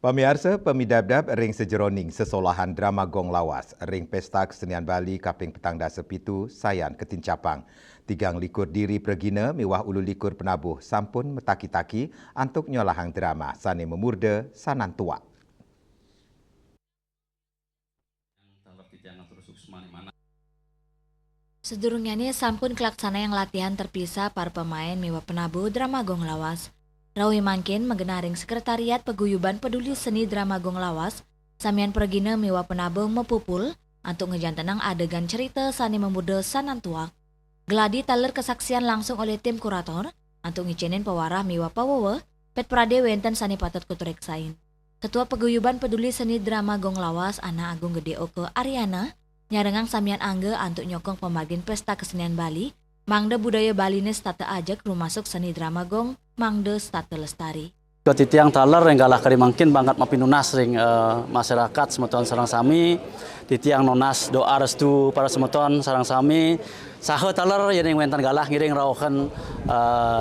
Pemirsa, pemidabdab ring sejeroning sesolahan drama gong lawas, ring pesta kesenian Bali kaping petang dasa pitu sayan ketincapang. 3 likur diri pergina miwah ulu likur penabuh sampun metaki-taki antuk nyolahang drama sani memurda sanan tua. Sedurungnya ini sampun kelaksana yang latihan terpisah para pemain miwah penabuh drama gong lawas. Rawi mangkin menggenaring sekretariat peguyuban peduli seni drama gong lawas, samian pergina miwah penabuh mepupul untuk ngejantenang adegan cerita sani memuda sanan tuak. Geladi taler kesaksian langsung oleh tim kurator untuk ngicinin pewarah miwah pawawa pet prade wenten sani patut kutureksain. Ketua peguyuban peduli seni drama gong lawas Ana Agung Gede Oko Ariana nyarengang samian angge untuk nyokong pemagin pesta kesenian Bali, mangda budaya Bali nes tata ajak rumasuk seni drama gong, mangda tata lestari. Titiang taler yang galah kari mangkin banget mapinunas ring masyarakat semeton sarang sami, titiang nonas doa restu para semeton sarang sami, sahe taler yang wentan galah ngiring rauhan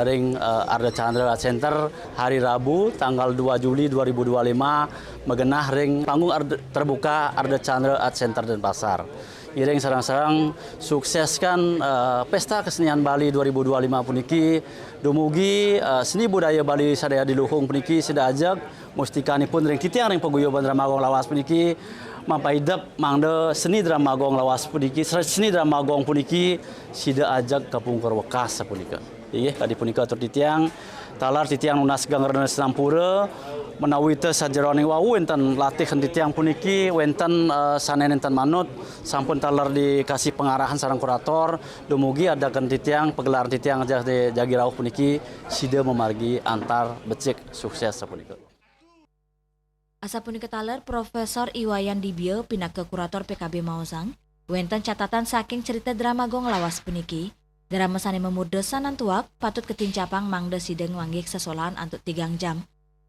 ring Arda Chandra Center hari Rabu tanggal 2 Juli 2025 megenah ring panggung terbuka Arda Chandra Center Denpasar. Iring sarang-sarang sukseskan pesta kesenian Bali 2025 puniki dumugi seni budaya Bali sadaya diluhung puniki sida ajak mustikanipun ring titiang ring paguyuban drama gong lawas puniki mampaidep mangde seni drama gong lawas puniki seni drama gong puniki sida ajak kapungkur wekas sapunika. Ieu kadi punika atur titiang talar titiang nunas gangreun Sampura menawi teu sajeroning wau wenten latih titiang puniki wenten sanenenten manut sampun taler dikasih pengarahan sareng kurator dumugi adakan titiang pegelaran titiang jagi rauh puniki sida memargi antar becik sukses sapunika. Asa punika taler Profesor Iwayan Dibio pinaka kurator PKB Mausang wenten catatan saking cerita drama gong lawas puniki. Drama sani memuda sanan tuak patut ketincapang mangda sideng wanggik sesolahan antuk 3 jam.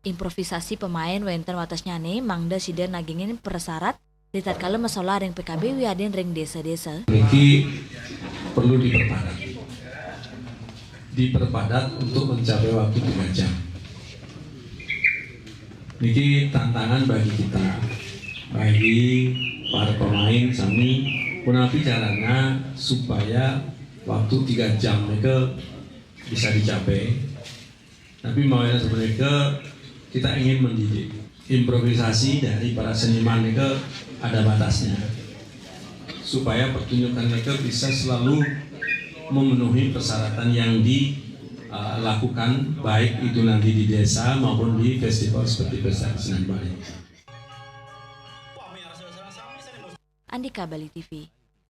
Improvisasi pemain wenten watas nyane mangda sideng nagingin persyarat ditatkala mesola ring PKB wiadin ring desa-desa. Ini perlu diperpadat untuk mencapai waktu 3 jam. Ini tantangan bagi kita, bagi para pemain sami punapi caranya supaya waktu 3 jam mereka bisa dicapai. Tapi maunya sebenarnya kita ingin mendidik. Improvisasi dari para seniman mereka ada batasnya. Supaya pertunjukan mereka bisa selalu memenuhi persyaratan yang dilakukan baik itu nanti di desa maupun di festival seperti Pesta Kesenian Bali. Andika Bali TV.